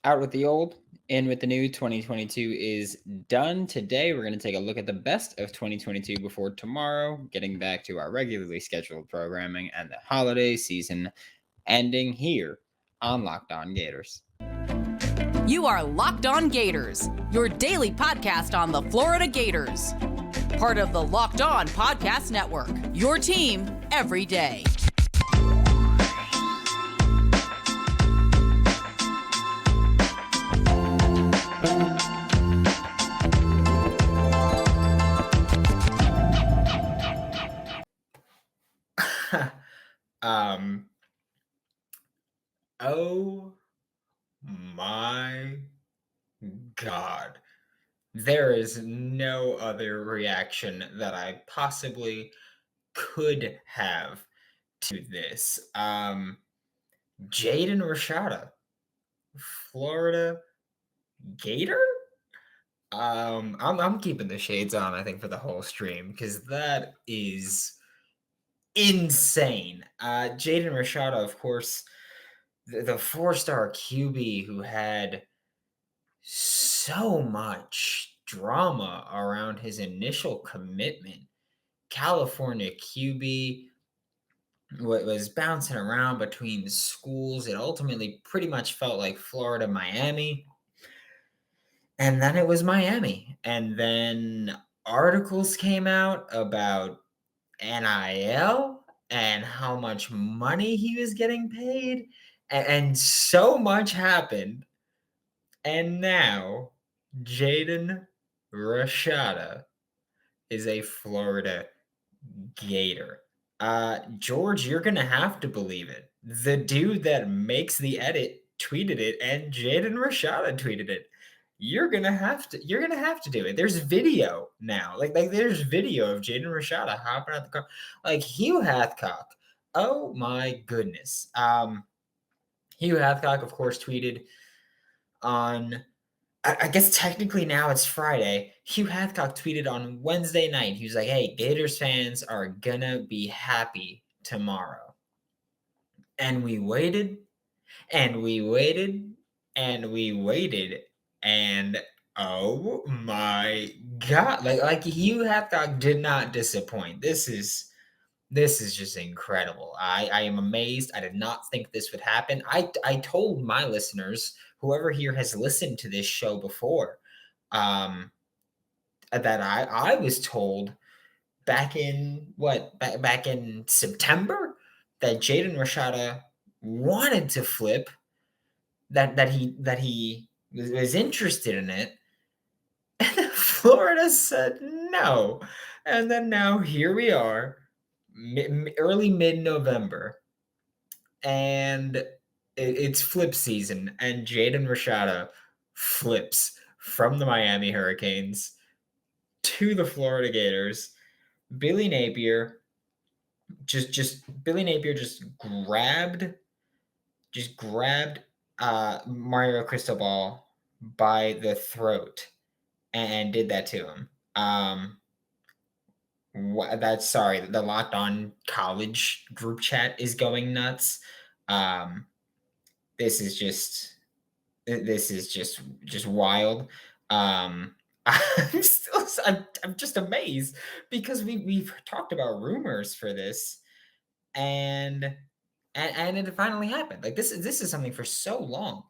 Out with the old, in with the new. 2022 is done. Today, we're going to take a look at the best of 2022 before tomorrow, getting back to our regularly scheduled programming and the holiday season ending here on Locked On Gators. You are Locked On Gators, your daily podcast on the Florida Gators. Part of the Locked On Podcast Network, your team every day. Oh my God. There is no other reaction that I possibly could have to this. Jaden Rashada, Florida Gator? I'm keeping the shades on, I think, for the whole stream, because that is insane. Jaden Rashada, of course, the 4-star QB who had so much drama around his initial commitment. California QB was bouncing around between the schools. It ultimately pretty much felt like Florida, Miami. And then it was Miami. And then articles came out about NIL and how much money he was getting paid. And so much happened. And now Jaden Rashada is a Florida Gator. George, you're gonna have to believe it. The dude that makes the edit tweeted it, and Jaden Rashada tweeted it. You're gonna have to do it. There's video now. Like there's video of Jaden Rashada hopping out the car. Like Hugh Hathcock. Oh my goodness. Hugh Hathcock, of course, tweeted on, I guess technically now it's Friday. Hugh Hathcock tweeted on Wednesday night. He was like, hey, Gators fans are gonna be happy tomorrow. And we waited, and we waited, and we waited, and oh my God. Like Hugh Hathcock did not disappoint. This is just incredible. I am amazed. I did not think this would happen. I told my listeners, whoever here has listened to this show before, that I was told back in back in September that Jaden Rashada wanted to flip, that he was interested in it, and Florida said no. And then now here we are, early mid-November, and it's flip season, and Jaden Rashada flips from the Miami Hurricanes to the Florida Gators. Billy Napier just grabbed Mario Cristobal by the throat and did that to him. The Locked On College group chat is going nuts. This is just wild. I'm just amazed because we've talked about rumors for this, and it finally happened. Like this is something for so long.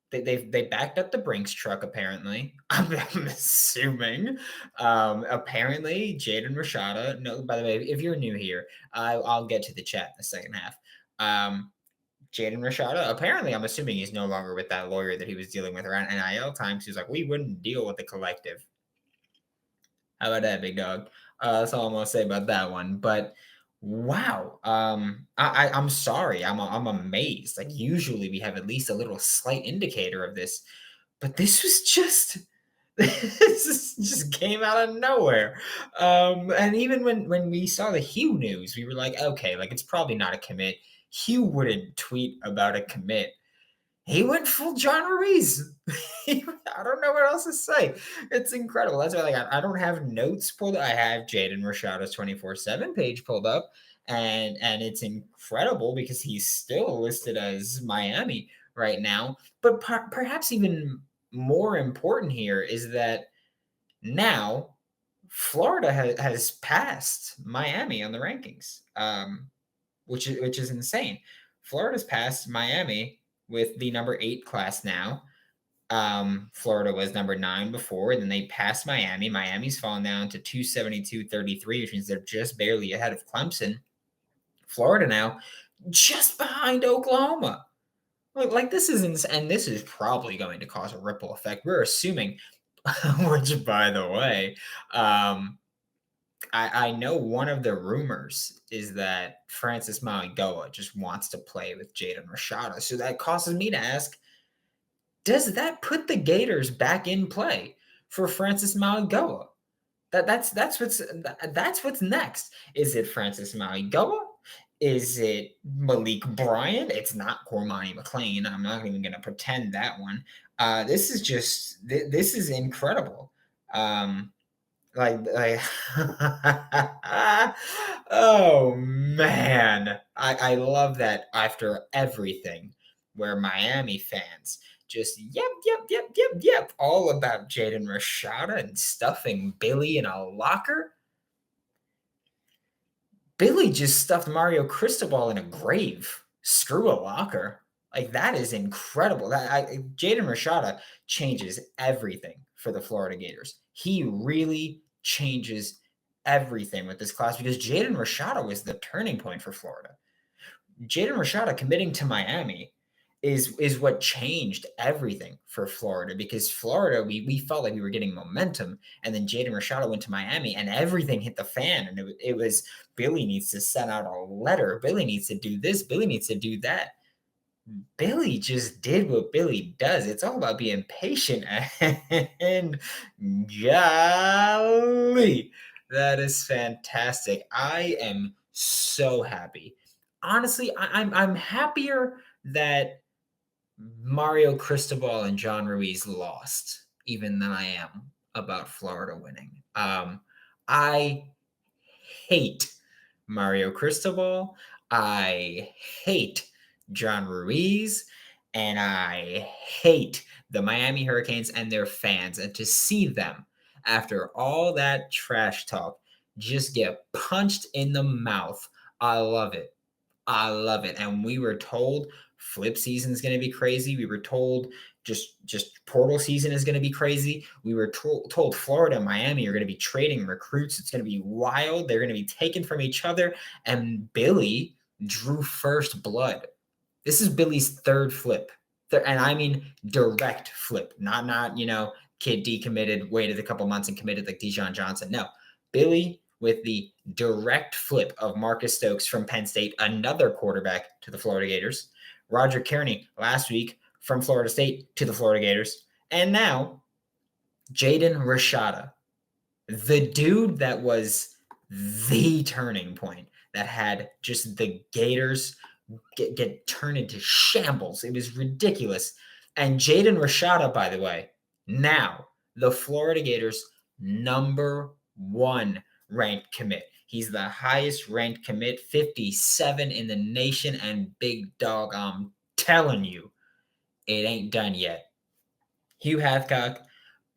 They backed up the Brinks truck, apparently. I'm assuming. Apparently, Jaden Rashada. No, by the way, if you're new here, I'll get to the chat in the second half. Jaden Rashada, apparently, I'm assuming he's no longer with that lawyer that he was dealing with around NIL times. He's like, we wouldn't deal with the collective. How about that, big dog? That's all I'm gonna say about that one. But wow, I'm sorry, I'm amazed. Like usually we have at least a little slight indicator of this, but this was just just came out of nowhere. And even when we saw the Hugh news, we were like, okay, like it's probably not a commit. Hugh wouldn't tweet about a commit. He went full John Ruiz. I don't know what else to say. It's incredible. That's why I don't have notes pulled. I have Jaden Rashada's 24/7 page pulled up, and it's incredible because he's still listed as Miami right now. But perhaps even more important here is that now Florida has passed Miami on the rankings, which is insane. Florida's passed Miami with the number 8 class now. Florida was number 9 before, and then they passed Miami. Miami's fallen down to 272.33, which means they're just barely ahead of Clemson. Florida now just behind Oklahoma. Like this is insane, and this is probably going to cause a ripple effect. We're assuming, which by the way, I know one of the rumors is that Francis Mauigoa just wants to play with Jaden Rashada. So that causes me to ask, does that put the Gators back in play for Francis Mauigoa? That's what's next. Is it Francis Mauigoa? Is it Malik Bryant? It's not Cormani McLean. I'm not even going to pretend that one. This is incredible. Like oh man, I love that after everything where Miami fans just yep all about Jaden Rashada and stuffing Billy in a locker. Billy just stuffed Mario Cristobal in a grave. Screw a locker. Like that is incredible. Jaden Rashada changes everything for the Florida Gators. He really changes everything with this class because Jaden Rashada was the turning point for Florida. Jaden Rashada committing to Miami is what changed everything for Florida because Florida, we felt like we were getting momentum, and then Jaden Rashada went to Miami and everything hit the fan, and it was Billy needs to send out a letter. Billy needs to do this. Billy needs to do that. Billy just did what Billy does. It's all about being patient, and golly, that is fantastic. I am so happy. Honestly, I'm happier that Mario Cristobal and John Ruiz lost, even than I am about Florida winning. I hate Mario Cristobal. I hate John Ruiz, and I hate the Miami Hurricanes and their fans. And to see them, after all that trash talk, just get punched in the mouth, I love it. I love it. And we were told flip season is going to be crazy. We were told just portal season is going to be crazy. We were told Florida and Miami are going to be trading recruits. It's going to be wild. They're going to be taken from each other. And Billy drew first blood. This is Billy's third flip. And I mean direct flip, not kid decommitted, waited a couple months and committed like Dijon Johnson. No, Billy with the direct flip of Marcus Stokes from Penn State, another quarterback to the Florida Gators. Roger Kearney last week from Florida State to the Florida Gators. And now Jaden Rashada, the dude that was the turning point that had just the Gators get turned into shambles. It was ridiculous. And Jaden Rashada, by the way, now the Florida Gators number 1 ranked commit. He's the highest ranked commit, 57 in the nation, and big dog, I'm telling you, it ain't done yet. Hugh Hathcock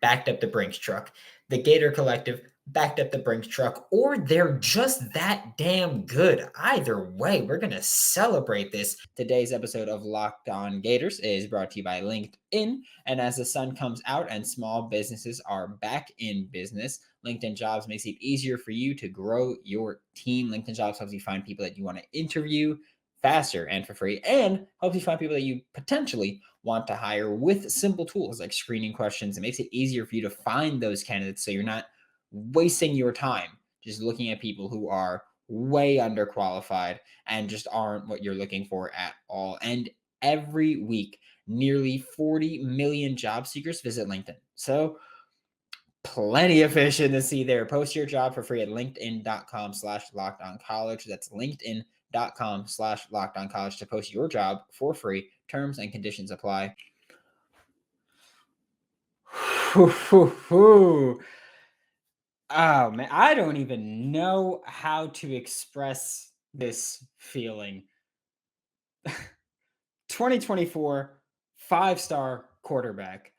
backed up the Brinks truck. The Gator Collective backed up the Brinks truck, or they're just that damn good. Either way, we're going to celebrate this. Today's episode of Locked On Gators is brought to you by LinkedIn. And as the sun comes out and small businesses are back in business, LinkedIn Jobs makes it easier for you to grow your team. LinkedIn Jobs helps you find people that you want to interview faster and for free, and helps you find people that you potentially want to hire with simple tools like screening questions. It makes it easier for you to find those candidates so you're not wasting your time just looking at people who are way underqualified and just aren't what you're looking for at all. And every week, nearly 40 million job seekers visit LinkedIn. So plenty of fish in the sea there. Post your job for free at linkedin.com/lockedoncollege. That's linkedin.com/lockedoncollege to post your job for free. Terms and conditions apply. Oh man, I don't even know how to express this feeling. 2024 5-star quarterback.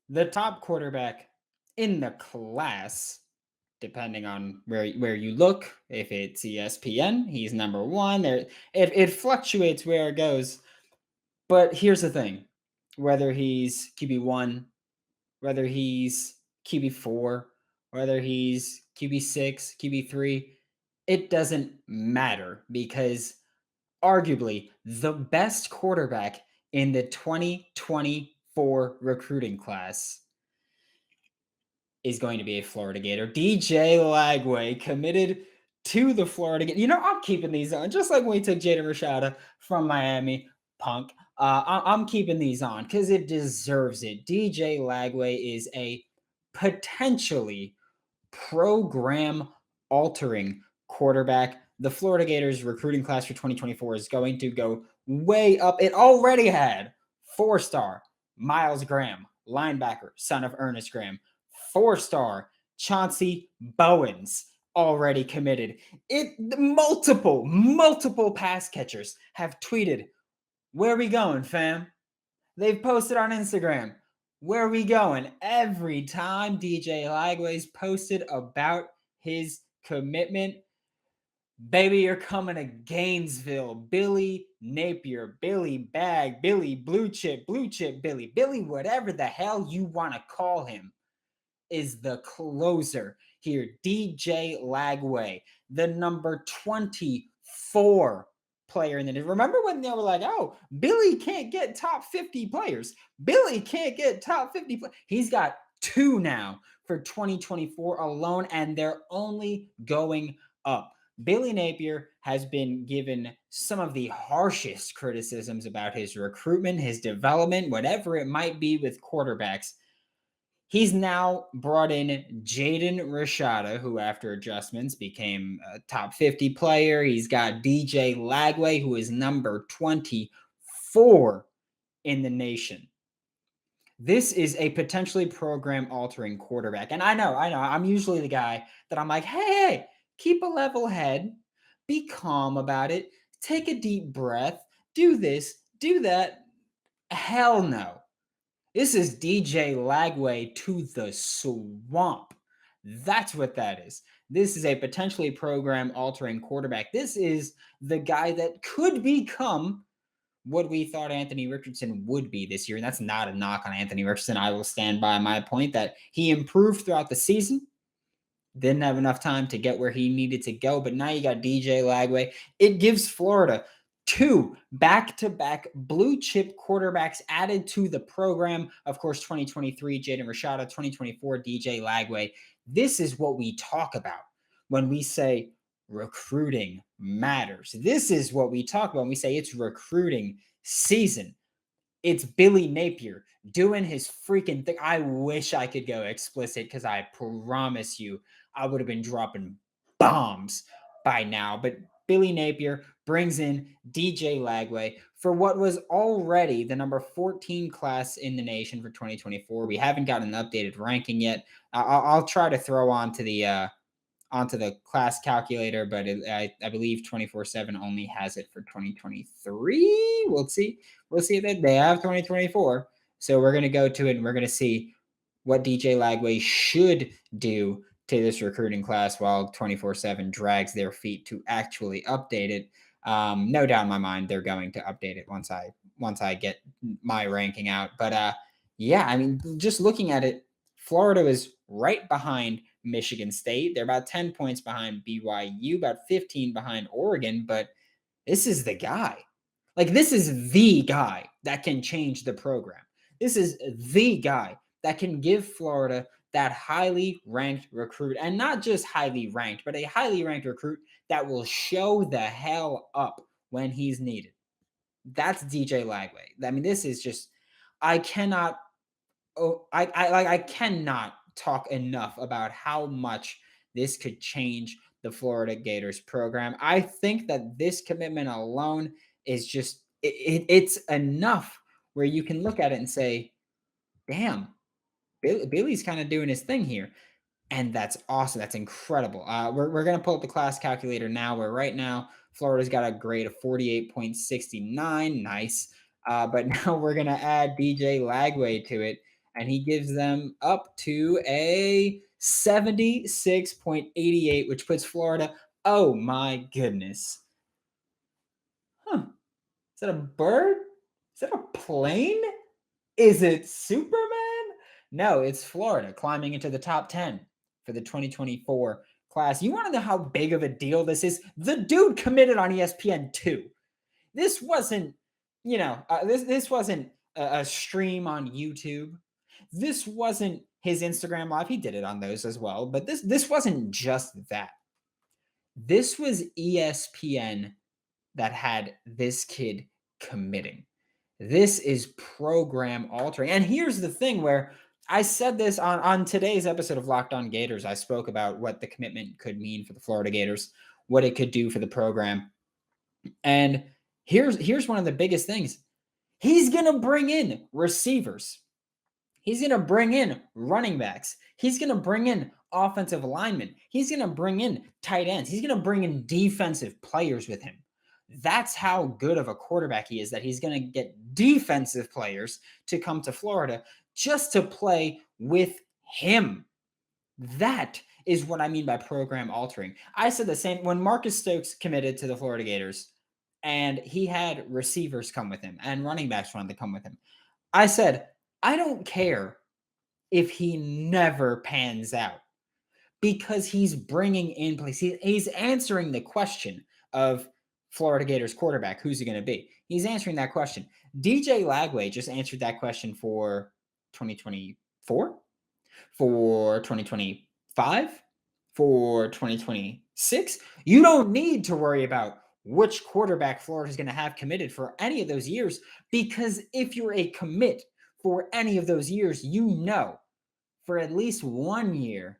The top quarterback in the class, depending on where you look. If it's ESPN, he's number one. It fluctuates where it goes. But here's the thing: whether he's QB1, whether he's QB4, whether he's QB6, QB3, it doesn't matter because arguably the best quarterback in the 2024 recruiting class is going to be a Florida Gator. DJ Lagway committed to the Florida Gator. I'm keeping these on, just like when we took Jaden Rashada from Miami, punk. I'm keeping these on because it deserves it. DJ Lagway is a potentially program-altering quarterback. The Florida Gators recruiting class for 2024 is going to go way up. It already had 4-star Miles Graham, linebacker, son of Ernest Graham. 4-star Chauncey Bowens already committed. Multiple pass catchers have tweeted, "Where we going, fam?" They've posted on Instagram, "Where we going?" Every time DJ Lagway's posted about his commitment, "Baby, you're coming to Gainesville." Billy Napier, Billy Bag, Billy Blue Chip, Billy, whatever the hell you want to call him, is the closer here. DJ Lagway, the number 24 player in the nation. Remember when they were like, "Oh, Billy can't get top 50 players. Billy can't get top 50 players." He's got 2 now for 2024 alone, and they're only going up. Billy Napier has been given some of the harshest criticisms about his recruitment, his development, whatever it might be with quarterbacks. He's now brought in Jaden Rashada, who after adjustments became a top 50 player. He's got DJ Lagway, who is number 24 in the nation. This is a potentially program-altering quarterback. And I know, I'm usually the guy that I'm like, hey, keep a level head, be calm about it, take a deep breath, do this, do that. Hell no. This is DJ Lagway to the swamp. That's what that is. This is a potentially program-altering quarterback. This is the guy that could become what we thought Anthony Richardson would be this year. And that's not a knock on Anthony Richardson. I will stand by my point that he improved throughout the season. Didn't have enough time to get where he needed to go. But now you got DJ Lagway. It gives Florida 2 back-to-back blue chip quarterbacks added to the program. Of course, 2023, Jaden Rashada, 2024, DJ Lagway. This is what we talk about when we say recruiting matters. This is what we talk about when we say it's recruiting season. It's Billy Napier doing his freaking thing. I wish I could go explicit because I promise you I would have been dropping bombs by now. But Billy Napier brings in DJ Lagway for what was already the number 14 class in the nation for 2024. We haven't gotten an updated ranking yet. I'll try to throw onto the class calculator, but I believe 24/7 only has it for 2023. We'll see. We'll see that they have 2024. So we're going to go to it and we're going to see what DJ Lagway should do to this recruiting class while 24/7 drags their feet to actually update it. No doubt in my mind, they're going to update it once I get my ranking out. But yeah, I mean, just looking at it, Florida is right behind Michigan State. They're about 10 points behind BYU, about 15 behind Oregon, but this is the guy. Like, this is the guy that can change the program. This is the guy that can give Florida that highly ranked recruit, and not just highly ranked, but a highly ranked recruit that will show the hell up when he's needed. That's DJ Lagway. I mean, this is just, I cannot talk enough about how much this could change the Florida Gators program. I think that this commitment alone is just, it's enough where you can look at it and say, damn, Billy's kind of doing his thing here. And that's awesome. That's incredible. We're going to pull up the class calculator now, where right now Florida's got a grade of 48.69. Nice. But now we're going to add DJ Lagway to it, and he gives them up to a 76.88, which puts Florida. Oh my goodness. Huh. Is that a bird? Is that a plane? Is it Superman? No, it's Florida climbing into the top 10 for the 2024 class. You want to know how big of a deal this is? The dude committed on ESPN2. This wasn't, this wasn't a stream on YouTube. This wasn't his Instagram live. He did it on those as well, but this wasn't just that. This was ESPN that had this kid committing. This is program altering. And here's the thing where I said this on today's episode of Locked On Gators. I spoke about what the commitment could mean for the Florida Gators, what it could do for the program. And here's one of the biggest things. He's going to bring in receivers. He's going to bring in running backs. He's going to bring in offensive linemen. He's going to bring in tight ends. He's going to bring in defensive players with him. That's how good of a quarterback he is, that he's going to get defensive players to come to Florida just to play with him. That is what I mean by program altering. I said the same when Marcus Stokes committed to the Florida Gators and he had receivers come with him and running backs wanted to come with him. I said, I don't care if he never pans out because he's bringing in place. He's answering the question of Florida Gators quarterback. Who's he going to be? He's answering that question. DJ Lagway just answered that question for 2024, for 2025, for 2026. You don't need to worry about which quarterback Florida is going to have committed for any of those years, because if you're a commit for any of those years, you know for at least 1 year,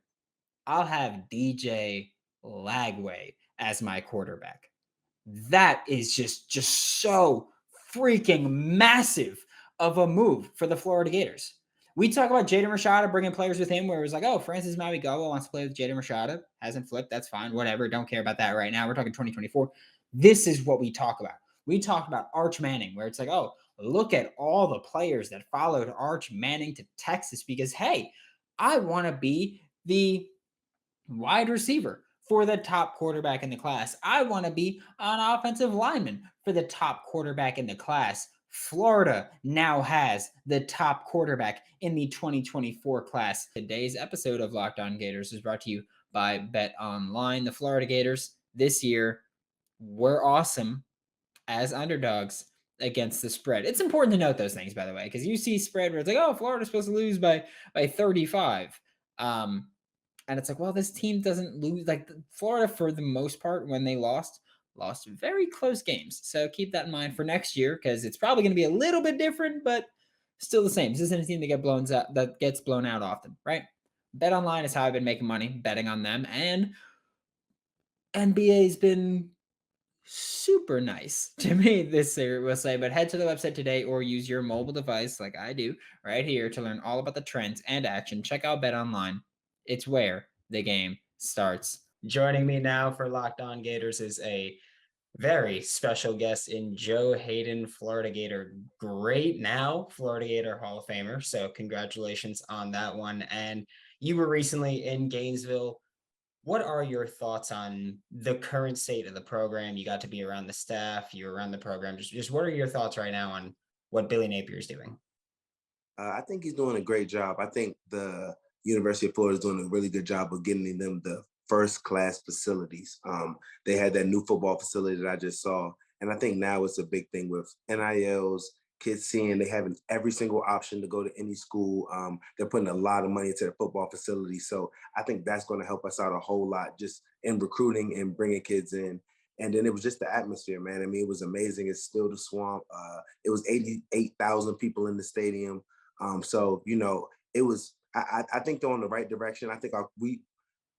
I'll have DJ Lagway as my quarterback. That is just so freaking massive of a move for the Florida Gators. We talk about Jaden Rashada bringing players with him where it was like, oh, Francis Mauigoa wants to play with Jaden Rashada. Hasn't flipped. That's fine. Whatever. Don't care about that right now. We're talking 2024. This is what we talk about. We talk about Arch Manning, where it's like, oh, look at all the players that followed Arch Manning to Texas because, hey, I want to be the wide receiver for the top quarterback in the class. I want to be an offensive lineman for the top quarterback in the class. Florida now has the top quarterback in the 2024 class. Today's episode of Locked On Gators is brought to you by BetOnline. The Florida Gators this year were awesome as underdogs against the spread. It's important to note those things, by the way, because you see spread where it's like, oh, Florida's supposed to lose by 35. And it's like, well, this team doesn't lose. Like Florida, for the most part, when they lost very close games. So keep that in mind for next year because it's probably going to be a little bit different, but still the same. This isn't a team that gets blown out often, right? BetOnline is how I've been making money, betting on them. And NBA's been super nice to me this year, we'll say. But head to the website today or use your mobile device like I do right here to learn all about the trends and action. Check out BetOnline. It's where the game starts. Joining me now for Locked On Gators is a very special guest in Joe Haden, Florida Gator great now, Florida Gator Hall of Famer. So congratulations on that one. And you were recently in Gainesville. What are your thoughts on the current state of the program? You got to be around the staff, you're around the program. Just what are your thoughts right now on what Billy Napier is doing? I think he's doing a great job. I think the University of Florida is doing a really good job of getting them the first-class facilities. They had that new football facility that I just saw. And I think now it's a big thing with NILs, kids seeing they having every single option to go to any school. They're putting a lot of money into the football facility. So I think that's going to help us out a whole lot just in recruiting and bringing kids in. And then it was just the atmosphere, man. I mean, it was amazing. It's still the swamp. It was 88,000 people in the stadium. So, it was, I think they're on the right direction. I think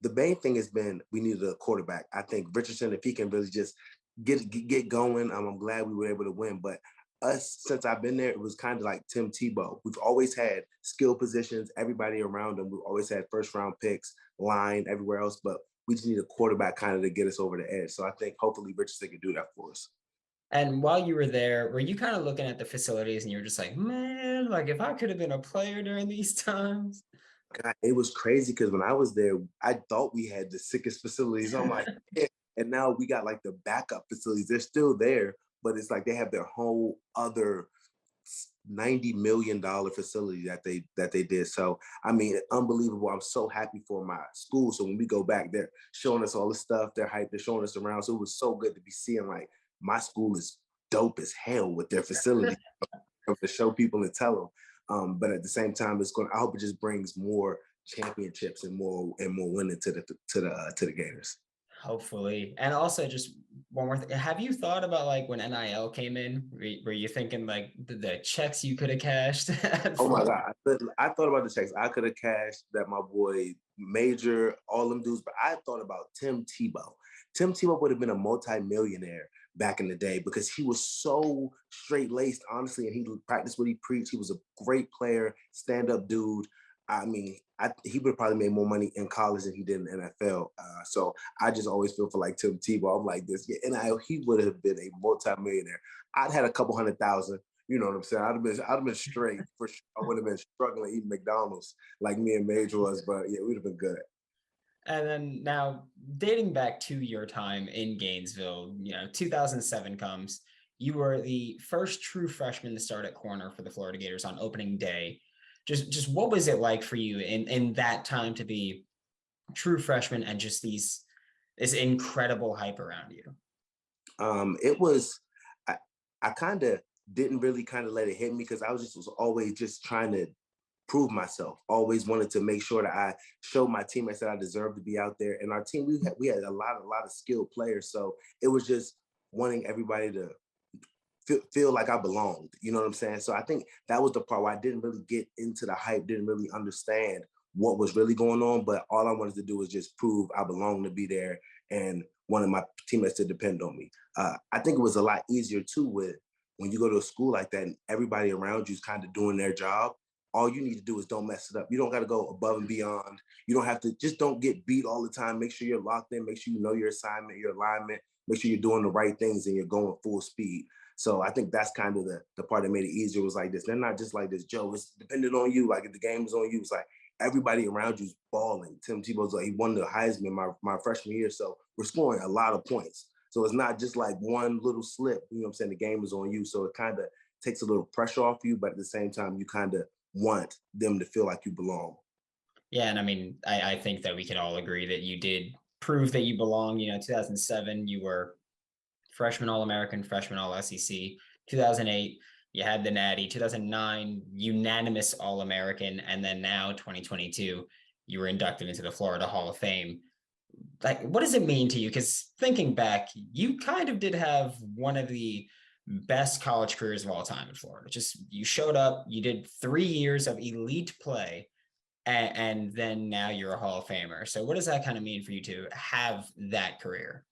the main thing has been we needed a quarterback. I think Richardson, if he can really just get going, I'm glad we were able to win. But us, since I've been there, it was kind of like Tim Tebow. We've always had skill positions, everybody around them. We've always had first-round picks, line, everywhere else. But we just need a quarterback kind of to get us over the edge. So I think hopefully Richardson can do that for us. And while you were there, were you kind of looking at the facilities and you were just like, man, like if I could have been a player during these times? God, it was crazy because when I was there, I thought we had the sickest facilities. I'm like, yeah. And now we got like the backup facilities. They're still there, but it's like they have their whole other $90 million facility that they did. So I mean, unbelievable. I'm so happy for my school. So when we go back, they're showing us all the stuff. They're hyped. They're showing us around. So it was so good to be seeing like my school is dope as hell with their facility to show people and tell them. But at the same time, it's going. I hope it just brings more championships and more winning to the Gators. Hopefully. And also just one more thing. Have you thought about like when NIL came in, were you thinking like the checks you could have cashed? Oh my God. I thought about the checks I could have cashed that my boy Major, all them dudes, but I thought about Tim Tebow. Tim Tebow would have been a multi-millionaire back in the day because he was so straight-laced, honestly, and he practiced what he preached. He was a great player, stand-up dude. I mean, he would have probably made more money in college than he did in the NFL. So I just always feel for like Tim Tebow. I'm like this. Yeah, NIL, he would have been a multi-millionaire. I'd had a couple 100,000. You know what I'm saying? I'd have been straight for sure. I would have been struggling eating McDonald's like me and Major was, but yeah, we'd have been good. And then now dating back to your time in Gainesville, 2007 comes. You were the first true freshman to start at corner for the Florida Gators on opening day. Just what was it like for you in that time to be true freshman and just this incredible hype around you? It was I kind of didn't really kind of let it hit me because I was always just trying to prove myself. Always wanted to make sure that I showed my teammates that I deserved to be out there. And our team, we had a lot of skilled players. So it was just wanting everybody to feel like I belonged. You know what I'm saying? So I think that was the part where I didn't really get into the hype, didn't really understand what was really going on. But all I wanted to do was just prove I belonged to be there and wanted my teammates to depend on me. I think it was a lot easier too with when you go to a school like that and everybody around you is kind of doing their job. All you need to do is don't mess it up. You don't got to go above and beyond. You don't have to, just don't get beat all the time. Make sure you're locked in. Make sure you know your assignment, your alignment. Make sure you're doing the right things and you're going full speed. So I think that's kind of the part that made it easier was like this. They're not just like this, Joe, it's dependent on you. Like if the game is on you, it's like everybody around you's balling. Tim Tebow's like, he won the Heisman my freshman year. So we're scoring a lot of points. So it's not just like one little slip, you know what I'm saying? The game is on you. So it kind of takes a little pressure off you, but at the same time, you kind of want them to feel like you belong. Yeah, and I mean, I think that we can all agree that you did prove that you belong. 2007, you were freshman All-American, freshman All-SEC. 2008, you had the Natty. 2009, unanimous All-American. And then now, 2022, you were inducted into the Florida Hall of Fame. Like, what does it mean to you? Because thinking back, you kind of did have one of the best college careers of all time in Florida. Just you showed up, you did 3 years of elite play, and then now you're a Hall of Famer. So what does that kind of mean for you to have that career?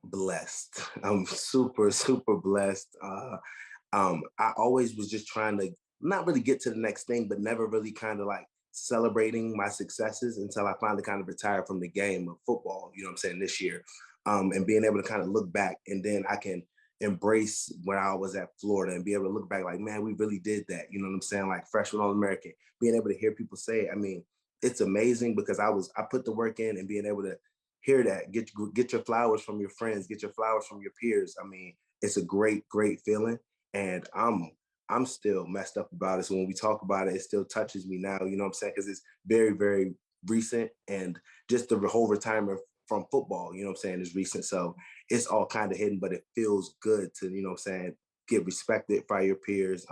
Blessed. I'm super, super blessed. I always was just trying to not really get to the next thing, but never really kind of like celebrating my successes until I finally kind of retired from the game of football, you know what I'm saying, this year. And being able to kind of look back and then I can embrace where I was at Florida and be able to look back like, man, we really did that. You know what I'm saying? Like freshman All-American, being able to hear people say it. I mean, it's amazing because I put the work in and being able to hear that, get your flowers from your friends, get your flowers from your peers. I mean, it's a great, great feeling. And I'm still messed up about it. So when we talk about it, it still touches me now, you know what I'm saying? Because it's very, very recent and just the whole retirement from football, you know what I'm saying, is recent. So it's all kind of hidden, but it feels good to, you know what I'm saying, get respected by your peers.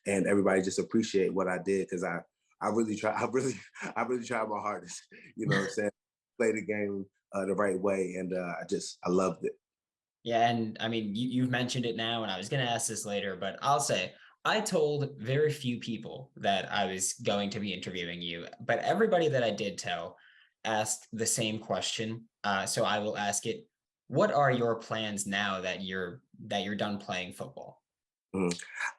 And everybody just appreciate what I did because I really tried my hardest, you know what I'm saying, play the game the right way. And I loved it. Yeah, and I mean, you've mentioned it now, and I was going to ask this later, but I'll say I told very few people that I was going to be interviewing you, but everybody that I did tell asked the same question. So I will ask it. What are your plans now that you're done playing football?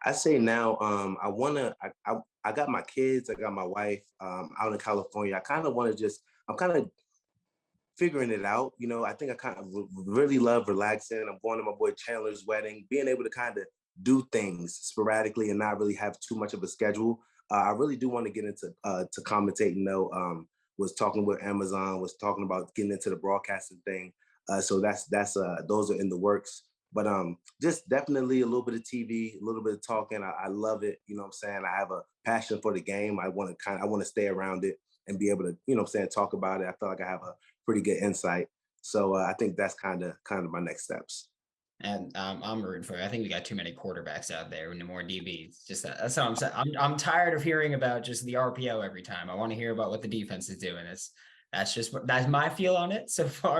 I say now, I got my kids, I got my wife out in California. I kind of want to I'm kind of figuring it out. You know, I think I kind of really love relaxing. I'm going to my boy Chandler's wedding, being able to kind of do things sporadically and not really have too much of a schedule. I really do want to get into to commentating though. Was talking with Amazon, was talking about getting into the broadcasting thing. So that's those are in the works. But just definitely a little bit of TV, a little bit of talking. I love it. You know what I'm saying? I have a passion for the game. I want to stay around it and be able to, you know what I'm saying, talk about it. I feel like I have a pretty good insight. So I think that's kind of my next steps. And I'm rooting for you. I think we got too many quarterbacks out there and more DBs. Just that's what I'm saying. I'm tired of hearing about just the RPO every time. I want to hear about what the defense is doing. That's my feel on it so far.